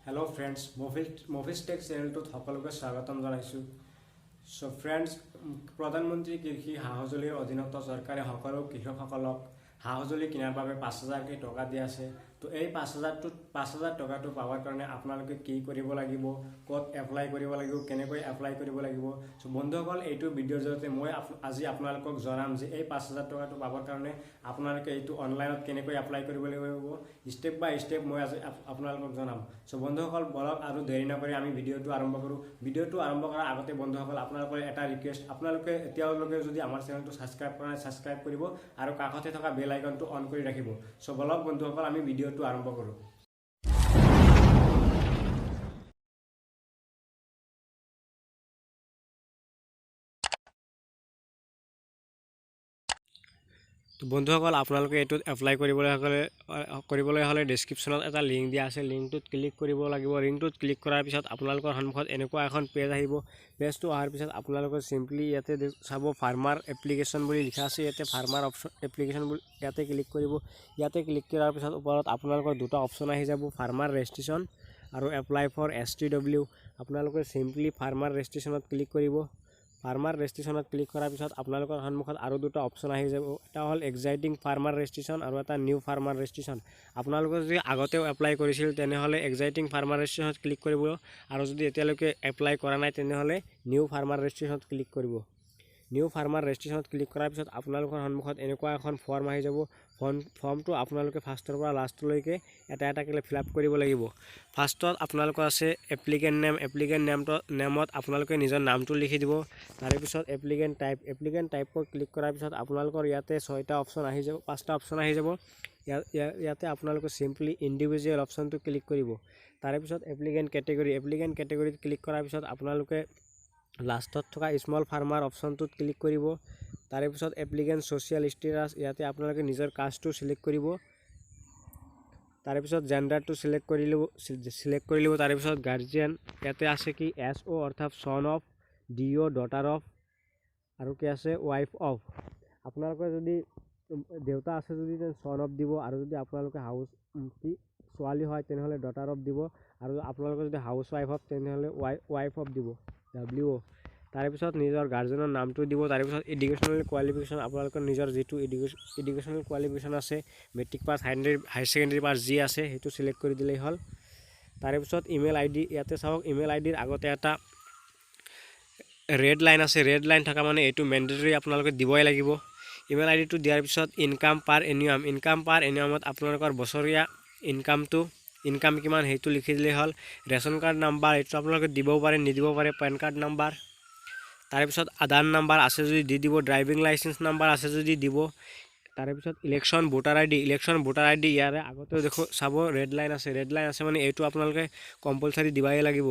Hello friends movies take चेनेलटोत सकलोके स्वागतम जनाइছোঁ। So friends, प्रधानमंत्री कृषि सা-সঁজুলিৰ অধীনত চৰকাৰে সকলো কৃষকসকলক সা-সঁজুলি কিনাৰ বাবে ৫,০০০ টকা দি আছে। তো এই ৫,০০০ টকাটো পাবৰ কাৰণে আপোনালোকে কি কৰিব লাগিব, ক'ত এপ্লাই কৰিব লাগিব, কেনেকৈ এপ্লাই কৰিব লাগিব। সো বন্ধুসকল, এইটো ভিডিঅ'ৰ জৰিয়তে মই আজি আপোনালোকক জনাম যে এই ৫,০০০ টকাটো পাবৰ কাৰণে আপোনালোকে এইটো অনলাইনত কেনেকৈ এপ্লাই কৰিব লাগিব, ষ্টেপ বাই ষ্টেপ মই আজি আপোনালোকক জনাম। সো বন্ধুসকল, বলক আৰু দেৰি নকৰি আমি ভিডিঅ'টো আৰম্ভ কৰোঁ। ভিডিঅ'টো আৰম্ভ কৰাৰ আগতে বন্ধুসকল আপোনালোকৰ এটা ৰিকুৱেষ্ট, আপোনালোকে এতিয়ালৈকে যদি আমাৰ চেনেলটো ছাবস্ক্ৰাইব কৰা নাই ছাবস্ক্ৰাইব কৰিব আৰু কাষতে থকা বেল আইকনটো অন কৰি ৰাখিব। সো বলক বন্ধুসকল আমি ভিডিঅ'টো আৰম্ভ কৰোঁ। তো বন্ধুসকল, আপোনালোকে এইটোত এপ্লাই কৰিবলৈ হ'লে ডেছক্ৰিপশ্যনত এটা লিংক দিয়া আছে, লিংকটোত ক্লিক কৰিব লাগিব। লিংকটোত ক্লিক কৰাৰ পিছত আপোনালোকৰ সন্মুখত এনেকুৱা এখন পেজ আহিব। পেজটো অহাৰ পিছত আপোনালোকে চিম্পলি ইয়াতে চাব ফাৰ্মাৰ এপ্লিকেশ্যন বুলি লিখা আছে। ইয়াতে ফাৰ্মাৰ এপ্লিকেশ্যন বুলি ইয়াতে ক্লিক কৰিব। ইয়াতে ক্লিক কৰাৰ পিছত ওপৰত আপোনালোকৰ দুটা অপশ্যন আহি যাব, ফাৰ্মাৰ ৰেজিষ্ট্ৰেশ্যন আৰু এপ্লাই ফৰ STW। আপোনালোকে চিম্পলি ফাৰ্মাৰ ৰেজিষ্ট্ৰেশ্যনত ক্লিক কৰিব। ফাৰ্মাৰ ৰেজিষ্ট্ৰেশ্যনত ক্লিক কৰাৰ পিছত আপোনালোকৰ সন্মুখত আৰু দুটা অপশ্যন আহি যাব। এটা হ'ল এক্সাইটিং ফাৰ্মাৰ ৰেজিষ্ট্ৰেশ্যন আৰু এটা নিউ ফাৰ্মাৰ ৰেজিষ্ট্ৰেশ্যন। আপোনালোকে যদি আগতেও এপ্লাই কৰিছিল তেনেহ'লে এক্সাইটিং ফাৰ্মাৰ ৰেজিষ্ট্ৰেশ্যনত ক্লিক কৰিব, আৰু যদি এতিয়ালৈকে এপ্লাই কৰা নাই তেনেহ'লে নিউ ফাৰ্মাৰ ৰেজিষ্ট্ৰেশ্যনত ক্লিক কৰিব। নিউ ফাৰ্মাৰ ৰেজিষ্ট্ৰেশ্যনত ক্লিক কৰাৰ পিছত আপোনালোকৰ সন্মুখত এনেকুৱা এখন ফৰ্ম আহি যাব। ফৰ্মটো আপোনালোকে ফাৰ্ষ্টৰ পৰা লাষ্টলৈকে এটা এটাকৈ ফিল আপ কৰিব লাগিব। ফাৰ্ষ্টত আপোনালোকৰ আছে এপ্লিকেণ্ট নেম। এপ্লিকেণ্ট নেমত আপোনালোকে নিজৰ নামটো লিখি দিব। তাৰপিছত এপ্লিকেণ্ট টাইপত ক্লিক কৰাৰ পিছত আপোনালোকৰ ইয়াতে 6টা অপশ্যন আহি যাব, 5টা অপশ্যন আহি যাব। ইয়াতে আপোনালোকে চিম্পলি ইণ্ডিভিজুৱেল অপশ্যনটো ক্লিক কৰিব। তাৰপিছত এপ্লিকেণ্ট কেটেগৰীত ক্লিক কৰাৰ পিছত আপোনালোকে লাষ্টত থকা স্মল ফাৰ্মাৰ অপশ্যনটোত ক্লিক কৰিব। তাৰপিছত এপ্লিকেণ্ট ছ'চিয়েল ষ্টেটাছ, ইয়াতে আপোনালোকে নিজৰ কাষ্টটো চিলেক্ট কৰিব। তাৰপিছত জেণ্ডাৰটো চিলেক্ট কৰি ল'ব। তাৰপিছত গাৰ্জিয়ান, ইয়াতে আছে কি SO অৰ্থাৎ চন অফ, DO ডটাৰ অফ, আৰু কি আছে ৱাইফ অফ। আপোনালোকৰ যদি দেউতা আছে যদি চন অফ দিব, আৰু যদি আপোনালোকে ছোৱালী হয় তেনেহ'লে ডটাৰ অফ দিব, আৰু আপোনালোকৰ যদি হাউচ ৱাইফ অফ তেনেহ'লে ৱাইফ অফ দিব, WO। তাৰপিছত নিজৰ গাৰ্জেনৰ নামটো দিব। তাৰপিছত এডুকেশ্যনেল কোৱালিফিকেশ্যন, আপোনালোকৰ নিজৰ যিটো এডুকেশ্যনেল কোৱালিফিকেশ্যন আছে, matric pass, higher secondary pass যি আছে সেইটো চিলেক্ট কৰি দিলেই হ'ল। তাৰপিছত ইমেইল ID, ইয়াতে চাওক ইমেইল IDৰ আগতে এটা ৰেড লাইন আছে, ৰেড লাইন থকা মানে এইটো মেণ্ডেটৰী আপোনালোকে দিবই লাগিব। ইমেইল IDটো দিয়াৰ পিছত ইনকাম পাৰ এনিউয়ামত আপোনালোকৰ বছৰীয়া ইনকাম কিমান সেইটো লিখি দিলেই হ'ল। ৰেচন কাৰ্ড নাম্বাৰ এইটো আপোনালোকে দিবও পাৰে নিদিব পাৰে, পেন কাৰ্ড নাম্বাৰ। তাৰপিছত আধাৰ নাম্বাৰ আছে যদি দি দিব, ড্ৰাইভিং লাইচেঞ্চ নাম্বাৰ আছে যদি দিব। তাৰপিছত ইলেকশ্যন ভোটাৰ ID ইয়াৰে আগতেও চাব ৰেড লাইন আছে মানে এইটো আপোনালোকে কম্পালচাৰি দিবই লাগিব।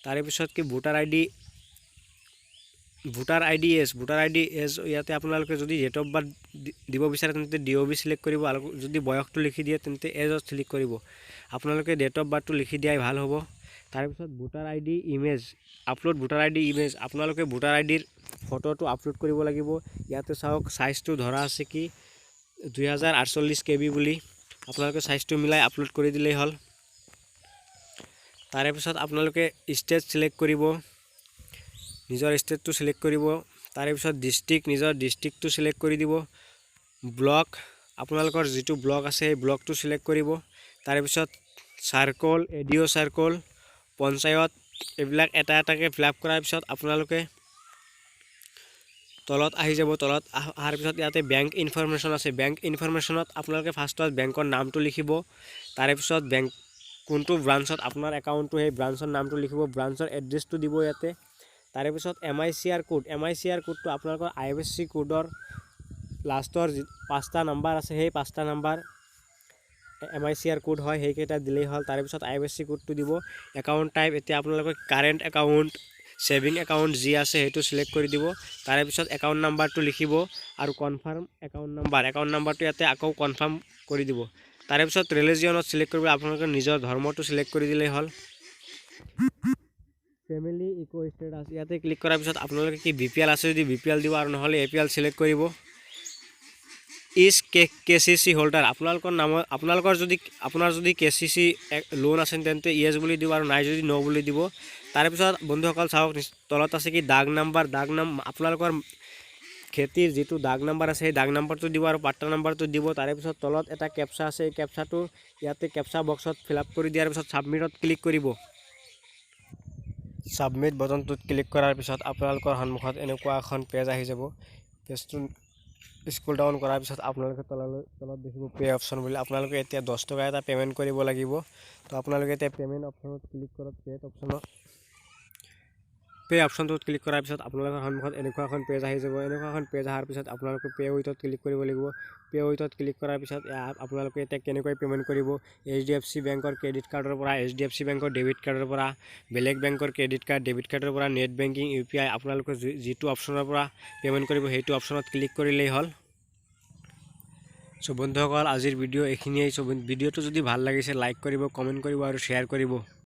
তাৰপিছত কি ভোটাৰ ID এজ, ইয়াতে আপোনালোকে যদি ডেট অফ বাৰ্থ দিব বিচাৰে তেন্তে DOB চিলেক্ট কৰিব, আৰু যদি বয়সটো লিখি দিয়ে তেন্তে এজত চিলেক্ট কৰিব। আপোনালোকে ডেট অফ বাৰ্থটো লিখি দিয়াই ভাল হ'ব। তাৰপিছত ভোটাৰ ID ইমেজ, আপোনালোকে ভোটাৰ IDৰ ফটোটো আপলোড কৰিব লাগিব। ইয়াতে চাওক চাইজটো ধৰা আছে কি 2048 KB বুলি, আপোনালোকে চাইজটো মিলাই আপলোড কৰি দিলেই হ'ল। তাৰেপিছত আপোনালোকে ষ্টেট চিলেক্ট কৰিব, নিজৰ ষ্টেটটো চিলেক্ট কৰিব। তাৰেপিছত নিজৰ ডিষ্ট্ৰিক্টটো চিলেক্ট কৰি দিব। ব্লক, আপোনালোকৰ যিটো ব্লক আছে সেই ব্লকটো চিলেক্ট কৰিব। তাৰেপিছত চাৰ্কল, ADO চাৰ্কল, পঞ্চায়ত, এইবিলাক এটা এটাকৈ ফিল আপ কৰাৰ পিছত আপোনালোকে তলত আহি যাব। তলত অহাৰ পিছত ইয়াতে বেংক ইনফৰমেশ্যন আছে, বেংক ইনফৰমেশ্যনত আপোনালোকে ফাৰ্ষ্টত বেংকৰ নামটো লিখিব। তাৰেপিছত কোনটো ব্ৰাঞ্চত আপোনাৰ একাউণ্টটো সেই ব্ৰাঞ্চৰ নামটো লিখিব, ব্ৰাঞ্চৰ এড্ৰেছটো দিব ইয়াতে। তাৰেপিছত MICR কোডটো আপোনালোকৰ IFSC কোডৰ লাষ্টৰ 5টা নাম্বাৰ আছে, সেই 5টা নাম্বাৰ MICR কোড হয়, সেইকেইটা দিলেই হ'ল। তাৰপিছত IFSC কোডটো দিব। একাউণ্ট টাইপ, এতিয়া আপোনালোকৰ কাৰেণ্ট একাউণ্ট, ছেভিং একাউণ্ট যি আছে সেইটো চিলেক্ট কৰি দিব। তাৰেপিছত একাউণ্ট নাম্বাৰটো লিখিব, আৰু কনফাৰ্ম একাউণ্ট নাম্বাৰটো ইয়াতে আকৌ কনফাৰ্ম কৰি দিব। তাৰেপিছত ৰিলিজিয়নত চিলেক্ট কৰিব, আপোনালোকে নিজৰ ধৰ্মটো চিলেক্ট কৰি দিলেই হ'ল। ফেমিলি ইকো ষ্টেটাছ, ইয়াতে ক্লিক কৰাৰ পিছত আপোনালোকে কি BPL আছে যদি BPL দিব, আৰু নহ'লে APL চিলেক্ট কৰিব। ইজ KCC হোল্ডাৰ আপোনালোকৰ নামত আপোনাৰ যদি KCC লোন আছে তেন্তে ইয়েছ বুলি দিব আৰু নাই যদি ন বুলি দিব। তাৰপিছত বন্ধুসকল চাওক তলত আছে কি দাগ নাম্বাৰ আপোনালোকৰ খেতিৰ যিটো দাগ নাম্বাৰ আছে সেই দাগ নাম্বাৰটো দিব আৰু পাট্টা নাম্বাৰটো দিব। তাৰপিছত তলত এটা কেপচা আছে, এই কেপচাটো ইয়াতে কেপচা বক্সত ফিল আপ কৰি দিয়াৰ পিছত ছাবমিটত ক্লিক কৰিব। ছাবমিট বটনটোত ক্লিক কৰাৰ পিছত আপোনালোকৰ সন্মুখত এনেকুৱা এখন পেজ আহি যাব। পেজটো স্ক্ৰল ডাউন কৰাৰ পিছত আপোনালোকে তলত দেখিব পে অপশ্যন বুলি। আপোনালোকে এতিয়া 10 টকা এটা পে'মেণ্ট কৰিব লাগিব। তো আপোনালোকে এতিয়া পে'মেণ্ট অপশ্যনত ক্লিক কৰক। পে অপশ্যনটোত ক্লিক কৰাৰ পিছত আপোনালোকৰ সন্মুখত এনেকুৱা এখন পেজ আহি যাব। এনেকুৱা এখন পেজ অহাৰ পিছত আপোনালোকে পে উইথত ক্লিক কৰিব লাগিব। পে উইথত ক্লিক কৰাৰ পিছত আপোনালোকে এতিয়া কেনেকৈ পে'মেণ্ট কৰিব, HDFC বেংকৰ ক্ৰেডিট কাৰ্ডৰ পৰা, HDFC বেংকৰ ডেবিট কাৰ্ডৰ পৰা, বেলেগ বেংকৰ ক্ৰেডিট কাৰ্ড ডেবিট কাৰ্ডৰ পৰা, নেট বেংকিং, UPI আপোনালোকে যিটো অপশ্যনৰ পৰা পে'মেণ্ট কৰিব সেইটো অপশ্যনত ক্লিক কৰিলেই হ'ল। বন্ধুসকল আজিৰ ভিডিঅ' এইখিনিয়েই। ভিডিঅ'টো যদি ভাল লাগিছে লাইক কৰিব, কমেণ্ট কৰিব আৰু শ্বেয়াৰ কৰিব।